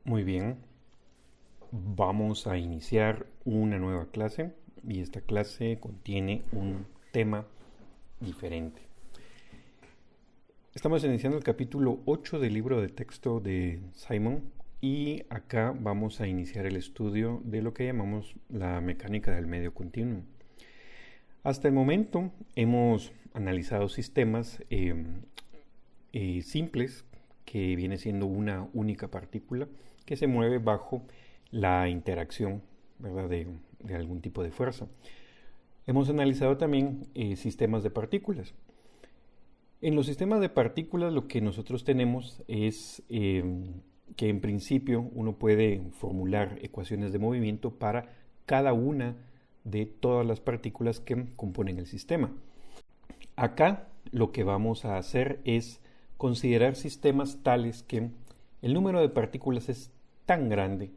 Muy bien, vamos a iniciar una nueva clase y esta clase contiene un tema diferente. Estamos iniciando el capítulo 8 del libro de texto de Simon y acá vamos a iniciar el estudio de lo que llamamos la mecánica del medio continuo. Hasta el momento hemos analizado sistemas simples que viene siendo una única partícula que se mueve bajo la interacción, ¿verdad?, de algún tipo de fuerza. Hemos analizado también sistemas de partículas. En los sistemas de partículas lo que nosotros tenemos es que en principio uno puede formular ecuaciones de movimiento para cada una de todas las partículas que componen el sistema. Acá lo que vamos a hacer es considerar sistemas tales que el número de partículas es tan grande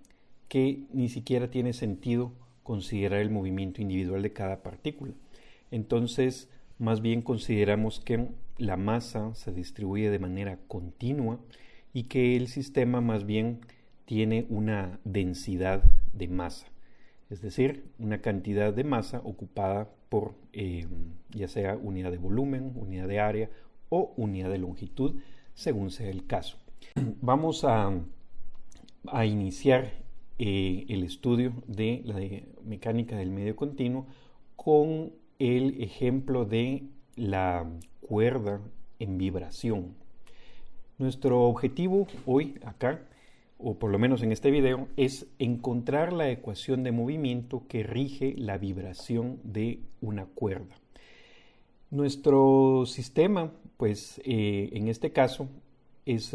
que ni siquiera tiene sentido considerar el movimiento individual de cada partícula. Entonces, más bien consideramos que la masa se distribuye de manera continua y que el sistema más bien tiene una densidad de masa, es decir, una cantidad de masa ocupada por ya sea unidad de volumen, unidad de área o unidad de longitud, según sea el caso. Vamos a iniciar el estudio de la mecánica del medio continuo con el ejemplo de la cuerda en vibración. Nuestro objetivo hoy acá, o por lo menos en este video, es encontrar la ecuación de movimiento que rige la vibración de una cuerda. Nuestro sistema, pues en este caso, es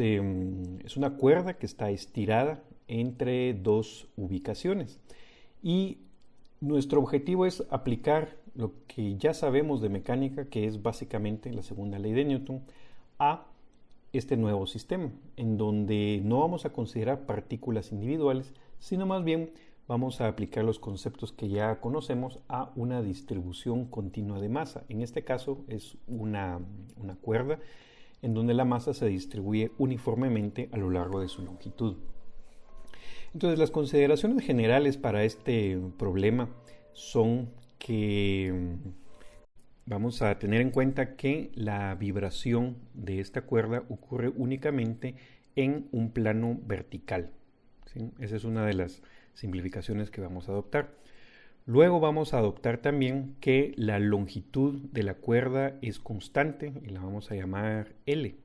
una cuerda que está estirada entre dos ubicaciones y nuestro objetivo es aplicar lo que ya sabemos de mecánica, que es básicamente la segunda ley de Newton, a este nuevo sistema, en donde no vamos a considerar partículas individuales, sino más bien vamos a aplicar los conceptos que ya conocemos a una distribución continua de masa. En este caso es una cuerda en donde la masa se distribuye uniformemente a lo largo de su longitud. Entonces, las consideraciones generales para este problema son que vamos a tener en cuenta que la vibración de esta cuerda ocurre únicamente en un plano vertical, ¿sí? Esa es una de las simplificaciones que vamos a adoptar. Luego vamos a adoptar también que la longitud de la cuerda es constante y la vamos a llamar L.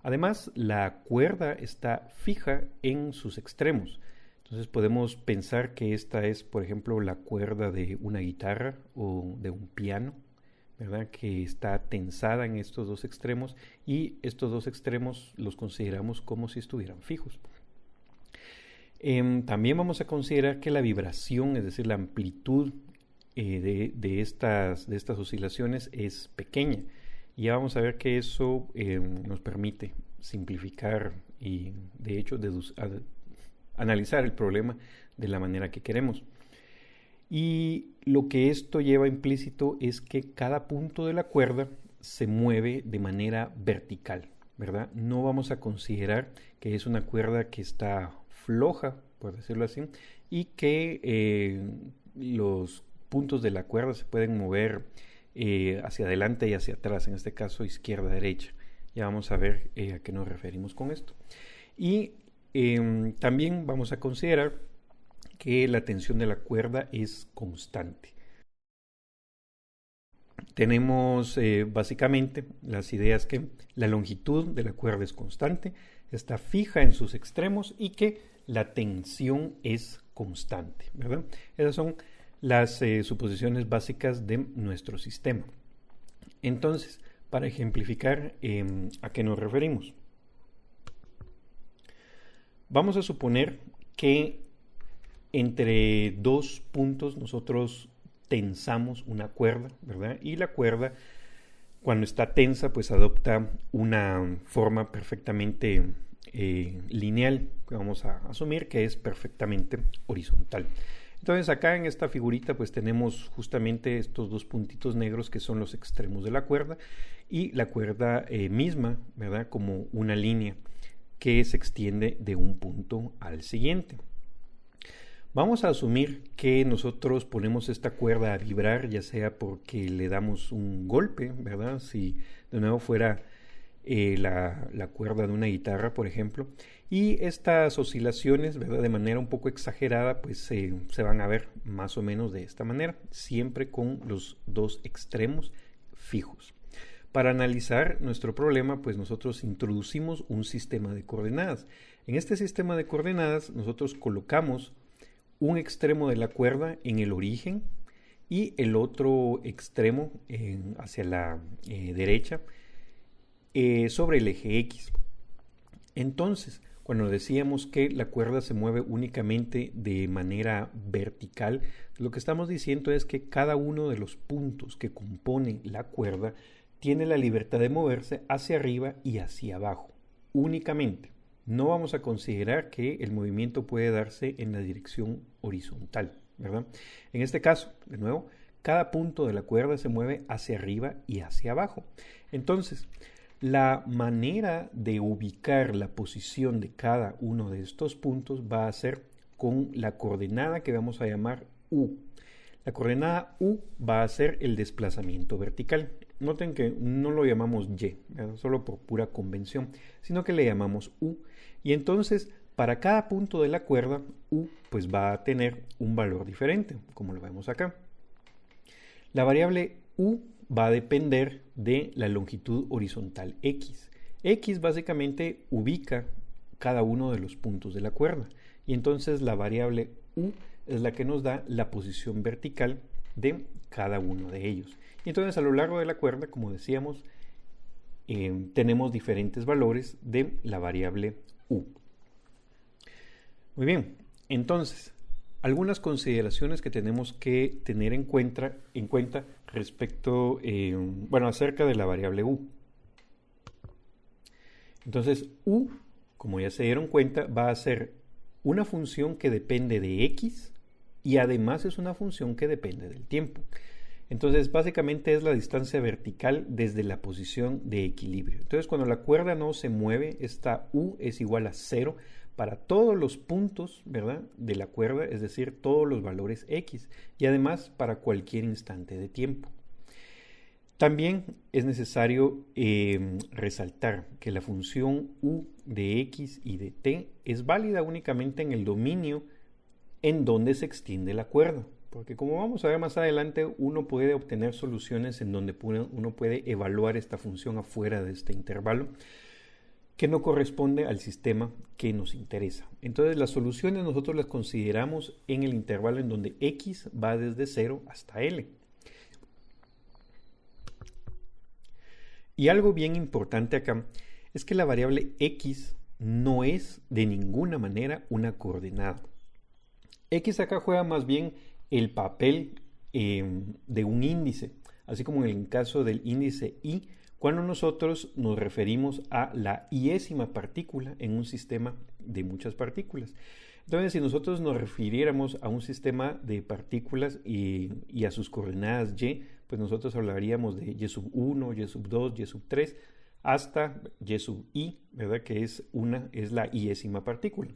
Además, la cuerda está fija en sus extremos. Entonces podemos pensar que esta es, por ejemplo, la cuerda de una guitarra o de un piano, ¿verdad?, que está tensada en estos dos extremos y estos dos extremos los consideramos como si estuvieran fijos. También vamos a considerar que la vibración, es decir, la amplitud de estas oscilaciones es pequeña. Y ya vamos a ver que eso nos permite simplificar y, de hecho, analizar el problema de la manera que queremos. Y lo que esto lleva implícito es que cada punto de la cuerda se mueve de manera vertical, ¿verdad? No vamos a considerar que es una cuerda que está floja, por decirlo así, y que los puntos de la cuerda se pueden mover hacia adelante y hacia atrás, en este caso izquierda-derecha. Ya vamos a ver a qué nos referimos con esto. Y también vamos a considerar que la tensión de la cuerda es constante. Tenemos básicamente las ideas que la longitud de la cuerda es constante, está fija en sus extremos y que la tensión es constante, ¿verdad? Esas son las suposiciones básicas de nuestro sistema. Entonces, para ejemplificar a qué nos referimos, vamos a suponer que entre dos puntos nosotros tensamos una cuerda, ¿verdad? Y la cuerda, cuando está tensa, pues adopta una forma perfectamente lineal, que vamos a asumir que es perfectamente horizontal. Entonces acá en esta figurita pues tenemos justamente estos dos puntitos negros que son los extremos de la cuerda y la cuerda misma, ¿verdad?, como una línea que se extiende de un punto al siguiente. Vamos a asumir que nosotros ponemos esta cuerda a vibrar, ya sea porque le damos un golpe, ¿verdad? Si de nuevo fuera la cuerda de una guitarra, por ejemplo, y estas oscilaciones, ¿verdad? De manera un poco exagerada, pues se van a ver más o menos de esta manera, siempre con los dos extremos fijos. Para analizar nuestro problema, pues nosotros introducimos un sistema de coordenadas. En este sistema de coordenadas, nosotros colocamos un extremo de la cuerda en el origen y el otro extremo hacia la derecha sobre el eje X. Entonces, cuando decíamos que la cuerda se mueve únicamente de manera vertical, lo que estamos diciendo es que cada uno de los puntos que componen la cuerda tiene la libertad de moverse hacia arriba y hacia abajo, únicamente. No vamos a considerar que el movimiento puede darse en la dirección horizontal, ¿verdad? En este caso, de nuevo, cada punto de la cuerda se mueve hacia arriba y hacia abajo. Entonces, la manera de ubicar la posición de cada uno de estos puntos va a ser con la coordenada que vamos a llamar U. La coordenada U va a ser el desplazamiento vertical. Noten que no lo llamamos Y, ¿verdad? Solo por pura convención, sino que le llamamos U. Y entonces, para cada punto de la cuerda, U pues va a tener un valor diferente, como lo vemos acá. La variable U va a depender de la longitud horizontal X. X básicamente ubica cada uno de los puntos de la cuerda. Y entonces la variable U es la que nos da la posición vertical de cada uno de ellos. Y entonces a lo largo de la cuerda, como decíamos, tenemos diferentes valores de la variable U. Muy bien, entonces, algunas consideraciones que tenemos que tener en cuenta respecto, acerca de la variable U. Entonces, U, como ya se dieron cuenta, va a ser una función que depende de X y además es una función que depende del tiempo. Entonces, básicamente es la distancia vertical desde la posición de equilibrio. Entonces, cuando la cuerda no se mueve, esta U es igual a 0 para todos los puntos, ¿verdad?, de la cuerda, es decir, todos los valores X, y además para cualquier instante de tiempo. También es necesario resaltar que la función U de X y de T es válida únicamente en el dominio en donde se extiende la cuerda. Porque como vamos a ver más adelante, uno puede obtener soluciones en donde uno puede evaluar esta función afuera de este intervalo que no corresponde al sistema que nos interesa. Entonces las soluciones nosotros las consideramos en el intervalo en donde X va desde 0 hasta L. Y algo bien importante acá es que la variable X no es de ninguna manera una coordenada. X acá juega más bien el papel de un índice, así como en el caso del índice Y, cuando nosotros nos referimos a la iésima partícula en un sistema de muchas partículas. Entonces, si nosotros nos refiriéramos a un sistema de partículas y a sus coordenadas Y, pues nosotros hablaríamos de Y sub 1, Y sub 2, Y sub 3, hasta Y sub I, ¿verdad? Que es la iésima partícula.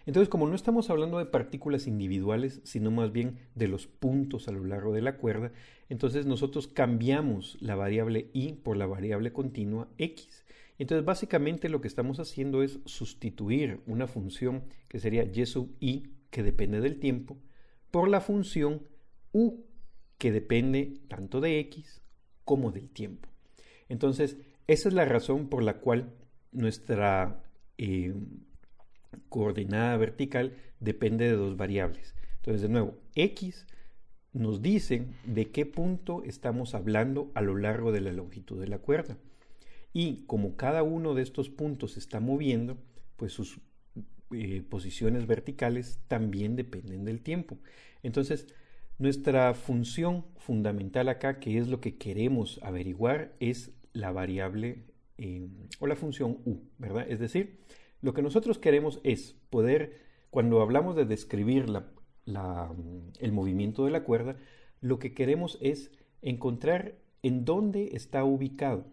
Entonces, como no estamos hablando de partículas individuales, sino más bien de los puntos a lo largo de la cuerda, entonces nosotros cambiamos la variable Y por la variable continua X. Entonces, básicamente lo que estamos haciendo es sustituir una función que sería Y sub I, que depende del tiempo, por la función U, que depende tanto de X como del tiempo. Entonces, esa es la razón por la cual nuestra coordenada vertical depende de dos variables. Entonces, de nuevo, X nos dice de qué punto estamos hablando a lo largo de la longitud de la cuerda. Y como cada uno de estos puntos se está moviendo, pues sus posiciones verticales también dependen del tiempo. Entonces, nuestra función fundamental acá, que es lo que queremos averiguar, es la variable o la función U, ¿verdad? Es decir, lo que nosotros queremos es poder, cuando hablamos de describir el movimiento de la cuerda, lo que queremos es encontrar en dónde está ubicado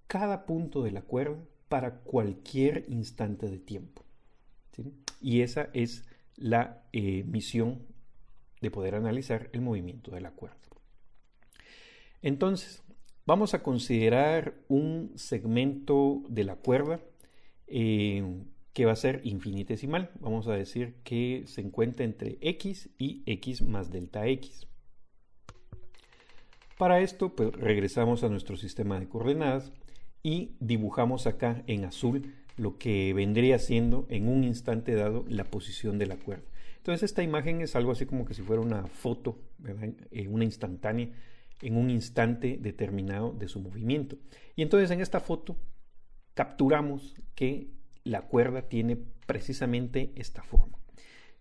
cada punto de la cuerda para cualquier instante de tiempo, ¿sí? Y esa es la misión de poder analizar el movimiento de la cuerda. Entonces, vamos a considerar un segmento de la cuerda que va a ser infinitesimal. Vamos a decir que se encuentra entre x y x más delta x. Para esto, pues regresamos a nuestro sistema de coordenadas y dibujamos acá en azul lo que vendría siendo en un instante dado la posición de la cuerda. Entonces esta imagen es algo así como que si fuera una foto, ¿verdad? Una instantánea en un instante determinado de su movimiento. Y entonces en esta foto capturamos que la cuerda tiene precisamente esta forma.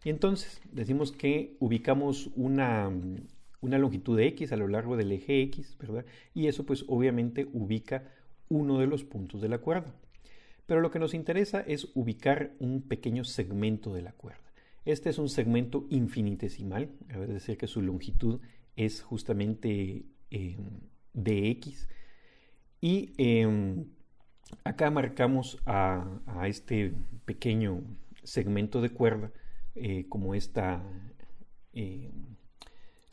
Y entonces decimos que ubicamos una longitud de x a lo largo del eje x, ¿verdad? Y eso pues obviamente ubica uno de los puntos de la cuerda. Pero lo que nos interesa es ubicar un pequeño segmento de la cuerda. Este es un segmento infinitesimal, es decir, que su longitud es justamente dx. Y acá marcamos a este pequeño segmento de cuerda como esta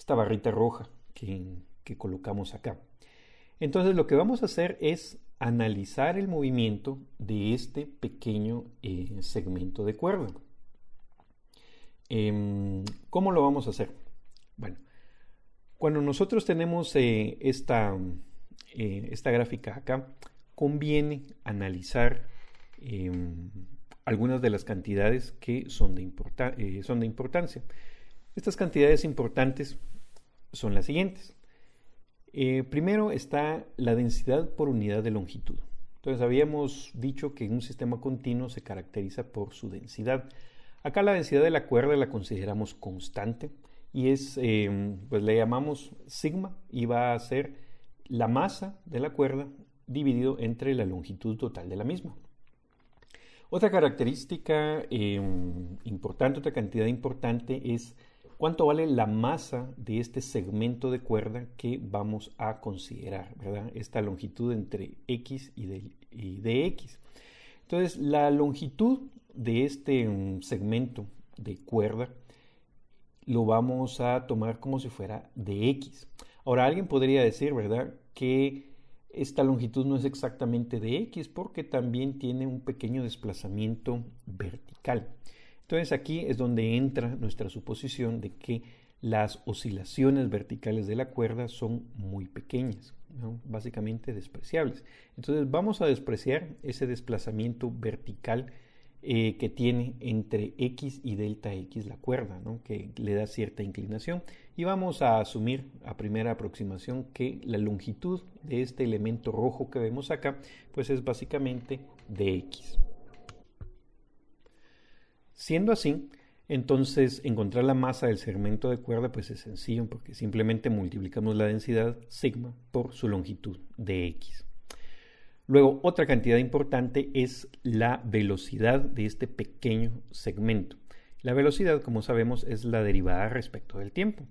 barrita roja que colocamos acá. Entonces lo que vamos a hacer es analizar el movimiento de este pequeño segmento de cuerda. ¿Cómo lo vamos a hacer? Bueno, cuando nosotros tenemos esta gráfica acá, conviene analizar algunas de las cantidades que son de importancia. Estas cantidades importantes son las siguientes. Primero está la densidad por unidad de longitud. Entonces habíamos dicho que un sistema continuo se caracteriza por su densidad. Acá la densidad de la cuerda la consideramos constante y pues le llamamos sigma y va a ser la masa de la cuerda dividido entre la longitud total de la misma. Otra característica importante, otra cantidad importante es cuánto vale la masa de este segmento de cuerda que vamos a considerar, ¿verdad? Esta longitud entre x y dx. Entonces, la longitud de este segmento de cuerda lo vamos a tomar como si fuera dx. Ahora, alguien podría decir, ¿verdad?, que esta longitud no es exactamente dx porque también tiene un pequeño desplazamiento vertical. Entonces aquí es donde entra nuestra suposición de que las oscilaciones verticales de la cuerda son muy pequeñas, ¿no? Básicamente despreciables. Entonces vamos a despreciar ese desplazamiento vertical que tiene entre x y delta x la cuerda, ¿no? Que le da cierta inclinación, y vamos a asumir a primera aproximación que la longitud de este elemento rojo que vemos acá pues es básicamente dx. Siendo así, entonces encontrar la masa del segmento de cuerda pues es sencillo porque simplemente multiplicamos la densidad sigma por su longitud dx. Luego, otra cantidad importante es la velocidad de este pequeño segmento. La velocidad, como sabemos, es la derivada respecto del tiempo.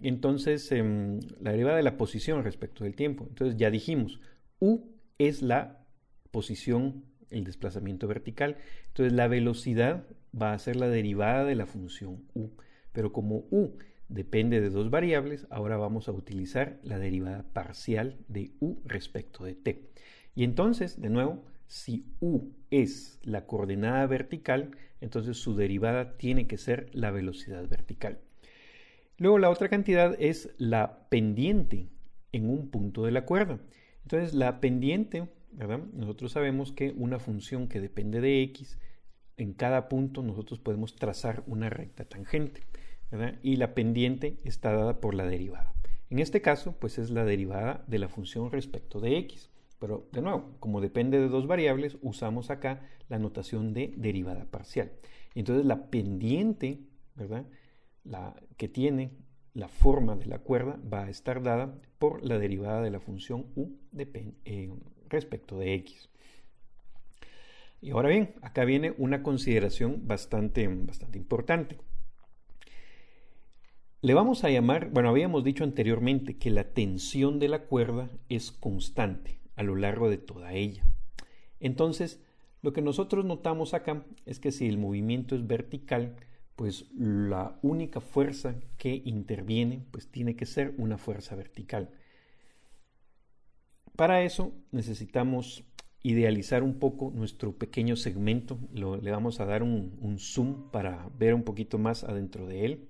Entonces, la derivada de la posición respecto del tiempo. Entonces, ya dijimos, u es la posición, el desplazamiento vertical. Entonces, la velocidad va a ser la derivada de la función u. Pero como u depende de dos variables, ahora vamos a utilizar la derivada parcial de u respecto de t. Y entonces, de nuevo, si u es la coordenada vertical, entonces su derivada tiene que ser la velocidad vertical. Luego la otra cantidad es la pendiente en un punto de la cuerda. Entonces la pendiente, ¿verdad? Nosotros sabemos que una función que depende de x, en cada punto nosotros podemos trazar una recta tangente, ¿verdad? Y la pendiente está dada por la derivada. En este caso, pues es la derivada de la función respecto de x. Pero, de nuevo, como depende de dos variables, usamos acá la notación de derivada parcial. Entonces, la pendiente, ¿verdad?, la que tiene la forma de la cuerda va a estar dada por la derivada de la función u respecto de x. Y ahora bien, acá viene una consideración bastante importante. Le vamos a llamar, bueno, habíamos dicho anteriormente que la tensión de la cuerda es constante a lo largo de toda ella. Entonces, lo que nosotros notamos acá es que si el movimiento es vertical, pues la única fuerza que interviene pues tiene que ser una fuerza vertical. Para eso necesitamos idealizar un poco nuestro pequeño segmento. Le vamos a dar un zoom para ver un poquito más adentro de él.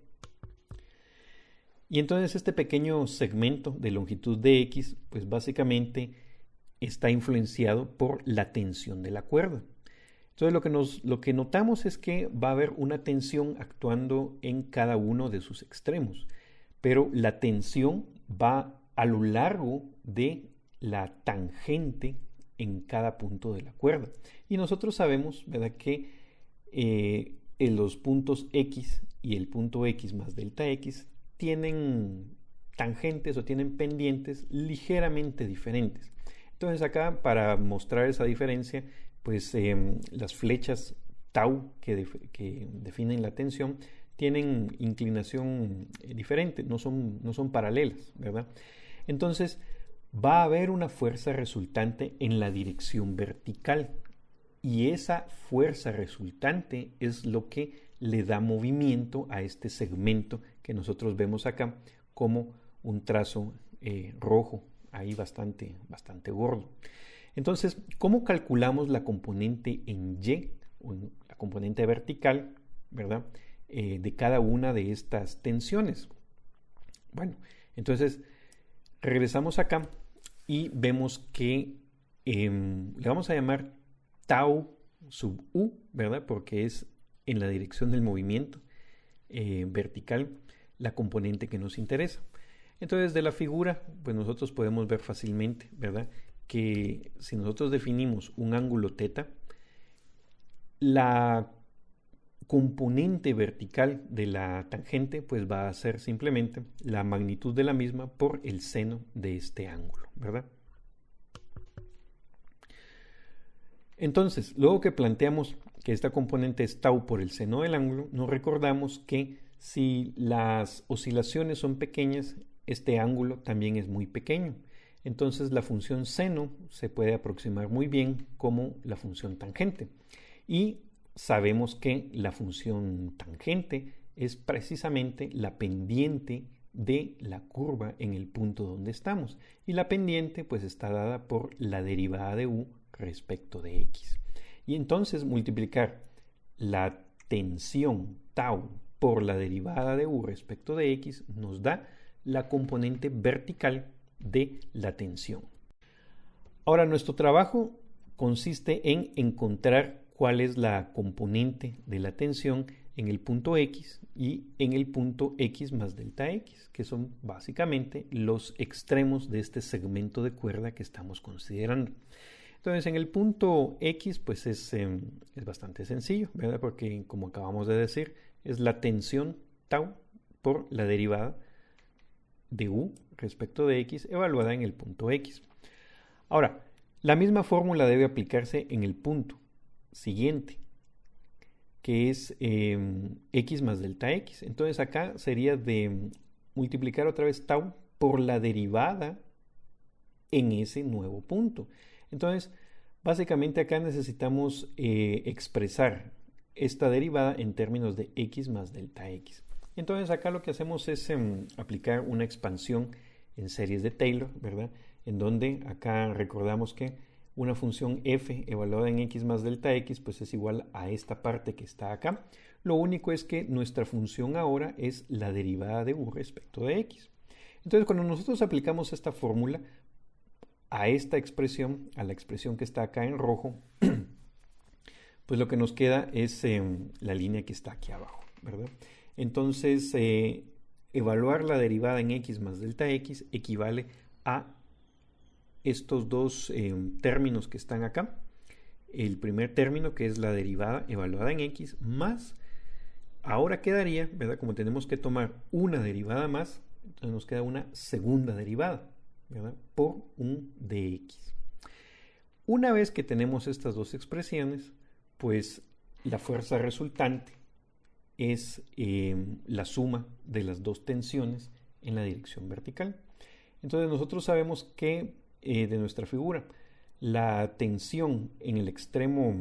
Y entonces este pequeño segmento de longitud de X, pues básicamente está influenciado por la tensión de la cuerda. Entonces lo que notamos es que va a haber una tensión actuando en cada uno de sus extremos, pero la tensión va a lo largo de la tangente en cada punto de la cuerda. Y nosotros sabemos, ¿verdad?, que en los puntos X y el punto X más delta X tienen tangentes o tienen pendientes ligeramente diferentes. Entonces acá, para mostrar esa diferencia, pues las flechas tau que definen la tensión tienen inclinación diferente, no son paralelas, ¿verdad? Entonces va a haber una fuerza resultante en la dirección vertical y esa fuerza resultante es lo que le da movimiento a este segmento que nosotros vemos acá como un trazo rojo, ahí bastante gordo. Entonces, ¿cómo calculamos la componente en Y, o en la componente vertical, ¿verdad?, de cada una de estas tensiones? Bueno, entonces regresamos acá y vemos que le vamos a llamar tau sub u, ¿verdad?, porque es en la dirección del movimiento vertical la componente que nos interesa. Entonces, de la figura, pues nosotros podemos ver fácilmente, ¿verdad?, que si nosotros definimos un ángulo θ, la componente vertical de la tangente pues va a ser simplemente la magnitud de la misma por el seno de este ángulo, ¿verdad? Entonces, luego que planteamos que esta componente es tau por el seno del ángulo, nos recordamos que si las oscilaciones son pequeñas, este ángulo también es muy pequeño. Entonces la función seno se puede aproximar muy bien como la función tangente. Y sabemos que la función tangente es precisamente la pendiente de la curva en el punto donde estamos. Y la pendiente pues está dada por la derivada de u respecto de x. Y entonces multiplicar la tensión tau por la derivada de u respecto de x nos da la componente vertical de la tensión. Ahora, nuestro trabajo consiste en encontrar cuál es la componente de la tensión en el punto X y en el punto X más delta X, que son básicamente los extremos de este segmento de cuerda que estamos considerando. Entonces, en el punto X, pues es bastante sencillo, ¿verdad? Porque, como acabamos de decir, es la tensión tau por la derivada de u respecto de x evaluada en el punto x. Ahora, la misma fórmula debe aplicarse en el punto siguiente, que es x más delta x. Entonces acá sería de multiplicar otra vez tau por la derivada en ese nuevo punto. Entonces, básicamente acá necesitamos expresar esta derivada en términos de x más delta x. Entonces acá lo que hacemos es aplicar una expansión en series de Taylor, ¿verdad? En donde acá recordamos que una función f evaluada en x más delta x pues es igual a esta parte que está acá. Lo único es que nuestra función ahora es la derivada de u respecto de x. Entonces cuando nosotros aplicamos esta fórmula a esta expresión, a la expresión que está acá en rojo, pues lo que nos queda es la línea que está aquí abajo, ¿verdad? Entonces, evaluar la derivada en x más delta x equivale a estos dos términos que están acá. El primer término, que es la derivada evaluada en x, más, ahora quedaría, ¿verdad? Como tenemos que tomar una derivada más, entonces nos queda una segunda derivada, ¿verdad?, por un dx. Una vez que tenemos estas dos expresiones, pues la fuerza resultante es la suma de las dos tensiones en la dirección vertical. Entonces nosotros sabemos que de nuestra figura la tensión en el extremo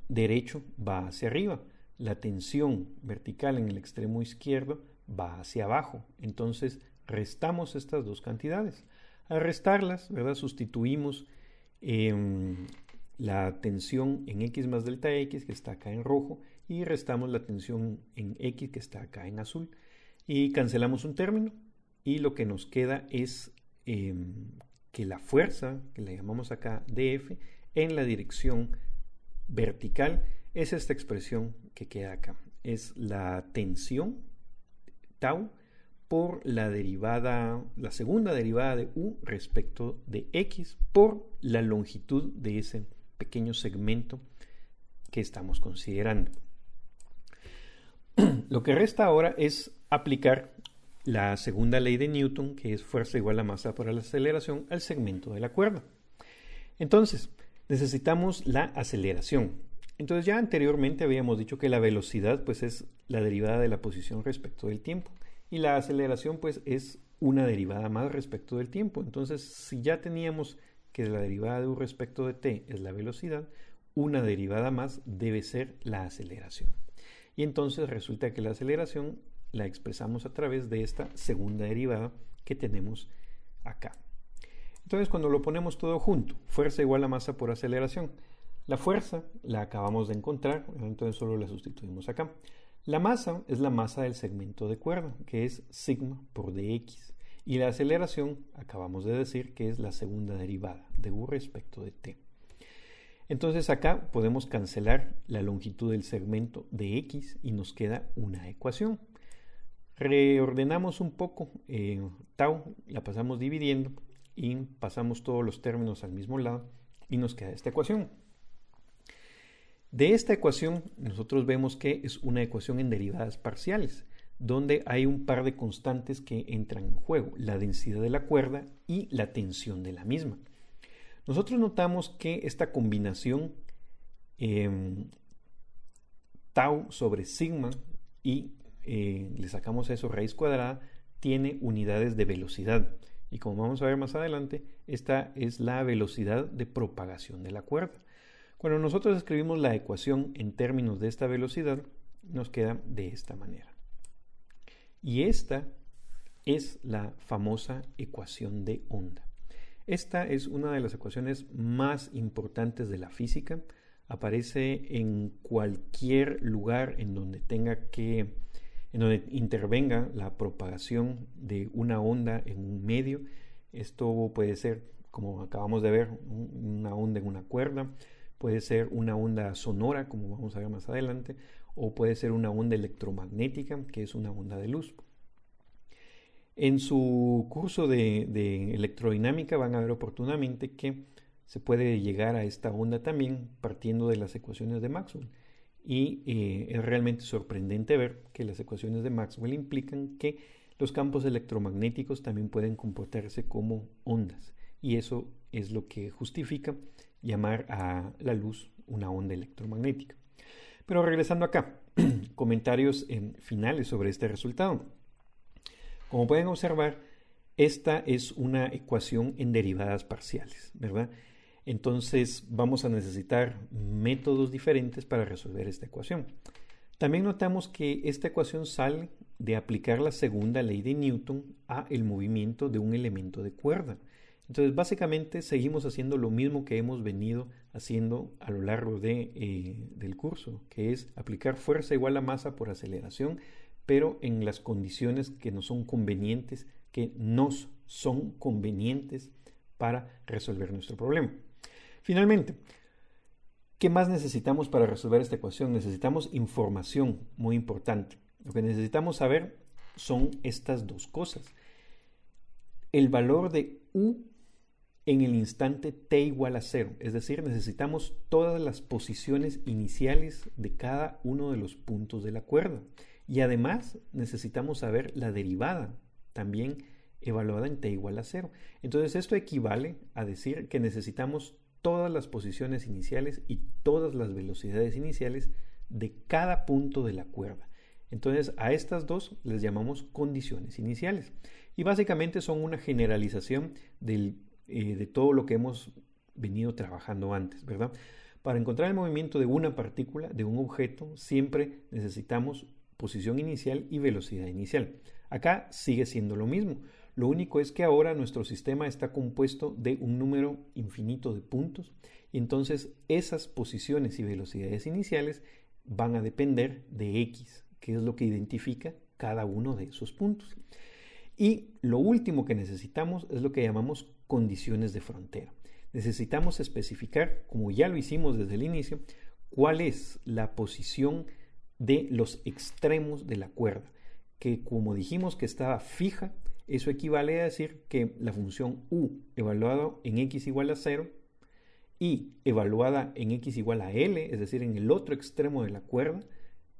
derecho va hacia arriba, la tensión vertical en el extremo izquierdo va hacia abajo. Entonces restamos estas dos cantidades. Al restarlas, ¿verdad? Sustituimos la tensión en x más delta x, que está acá en rojo, y restamos la tensión en x, que está acá en azul, y cancelamos un término, y lo que nos queda es que la fuerza, que le llamamos acá dF, en la dirección vertical, es esta expresión que queda acá. Es la tensión, tau, por la derivada, la segunda derivada de u respecto de x por la longitud de ese pequeño segmento que estamos considerando. Lo que resta ahora es aplicar la segunda ley de Newton, que es fuerza igual a masa por la aceleración, al segmento de la cuerda. Entonces, necesitamos la aceleración. Entonces ya anteriormente habíamos dicho que la velocidad pues es la derivada de la posición respecto del tiempo y la aceleración pues es una derivada más respecto del tiempo. Entonces si ya teníamos que la derivada de u respecto de t es la velocidad, una derivada más debe ser la aceleración. Y entonces resulta que la aceleración la expresamos a través de esta segunda derivada que tenemos acá. Entonces cuando lo ponemos todo junto, fuerza igual a masa por aceleración. La fuerza la acabamos de encontrar, entonces solo la sustituimos acá. La masa es la masa del segmento de cuerda, que es sigma por dx. Y la aceleración, acabamos de decir, que es la segunda derivada de u respecto de t. Entonces acá podemos cancelar la longitud del segmento de x y nos queda una ecuación. Reordenamos un poco tau, la pasamos dividiendo y pasamos todos los términos al mismo lado y nos queda esta ecuación. De esta ecuación nosotros vemos que es una ecuación en derivadas parciales, donde hay un par de constantes que entran en juego, la densidad de la cuerda y la tensión de la misma. Nosotros notamos que esta combinación tau sobre sigma y le sacamos a eso raíz cuadrada, tiene unidades de velocidad. Y como vamos a ver más adelante, esta es la velocidad de propagación de la cuerda. Cuando nosotros escribimos la ecuación en términos de esta velocidad, nos queda de esta manera. Y esta es la famosa ecuación de onda. Esta es una de las ecuaciones más importantes de la física. Aparece en cualquier lugar en donde intervenga la propagación de una onda en un medio. Esto puede ser, como acabamos de ver, una onda en una cuerda. Puede ser una onda sonora, como vamos a ver más adelante, o puede ser una onda electromagnética, que es una onda de luz. En su curso de electrodinámica van a ver oportunamente que se puede llegar a esta onda también partiendo de las ecuaciones de Maxwell. Y es realmente sorprendente ver que las ecuaciones de Maxwell implican que los campos electromagnéticos también pueden comportarse como ondas. Y eso es lo que justifica llamar a la luz una onda electromagnética. Pero regresando acá, comentarios finales sobre este resultado. Como pueden observar, esta es una ecuación en derivadas parciales, ¿verdad? Entonces vamos a necesitar métodos diferentes para resolver esta ecuación. También notamos que esta ecuación sale de aplicar la segunda ley de Newton a el movimiento de un elemento de cuerda. Entonces, básicamente seguimos haciendo lo mismo que hemos venido haciendo a lo largo del curso, que es aplicar fuerza igual a masa por aceleración, pero en las condiciones que nos son convenientes, para resolver nuestro problema. Finalmente, ¿qué más necesitamos para resolver esta ecuación? Necesitamos información muy importante. Lo que necesitamos saber son estas dos cosas. El valor de u en el instante t igual a 0, es decir, necesitamos todas las posiciones iniciales de cada uno de los puntos de la cuerda. Y además necesitamos saber la derivada, también evaluada en t igual a 0. Entonces esto equivale a decir que necesitamos todas las posiciones iniciales y todas las velocidades iniciales de cada punto de la cuerda. Entonces a estas dos les llamamos condiciones iniciales. Y básicamente son una generalización de todo lo que hemos venido trabajando antes, ¿verdad? Para encontrar el movimiento de una partícula, de un objeto, siempre necesitamos posición inicial y velocidad inicial. Acá sigue siendo lo mismo. Lo único es que ahora nuestro sistema está compuesto de un número infinito de puntos y entonces esas posiciones y velocidades iniciales van a depender de X, que es lo que identifica cada uno de esos puntos. Y lo último que necesitamos es lo que llamamos condiciones de frontera. Necesitamos especificar, como ya lo hicimos desde el inicio, cuál es la posición de los extremos de la cuerda, que como dijimos que estaba fija, eso equivale a decir que la función u evaluada en x igual a 0 y evaluada en x igual a l, es decir, en el otro extremo de la cuerda,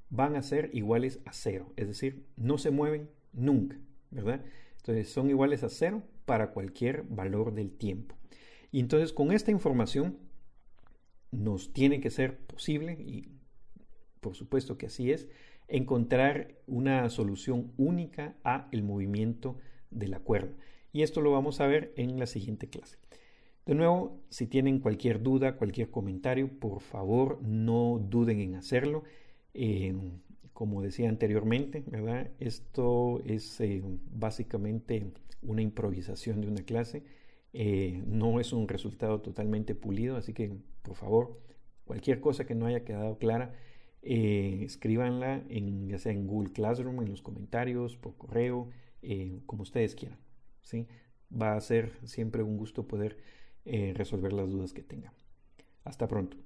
van a ser iguales a 0, es decir, no se mueven nunca, ¿verdad? Entonces son iguales a 0 para cualquier valor del tiempo. Y entonces con esta información nos tiene que ser posible, y por supuesto que así es, encontrar una solución única a el movimiento de la cuerda. Y esto lo vamos a ver en la siguiente clase. De nuevo, si tienen cualquier duda, cualquier comentario, por favor no duden en hacerlo. Como decía anteriormente, ¿verdad? Esto es básicamente una improvisación de una clase. No es un resultado totalmente pulido, así que por favor, cualquier cosa que no haya quedado clara, escríbanla ya sea en Google Classroom, en los comentarios, por correo, como ustedes quieran, ¿sí? Va a ser siempre un gusto poder resolver las dudas que tengan. Hasta pronto.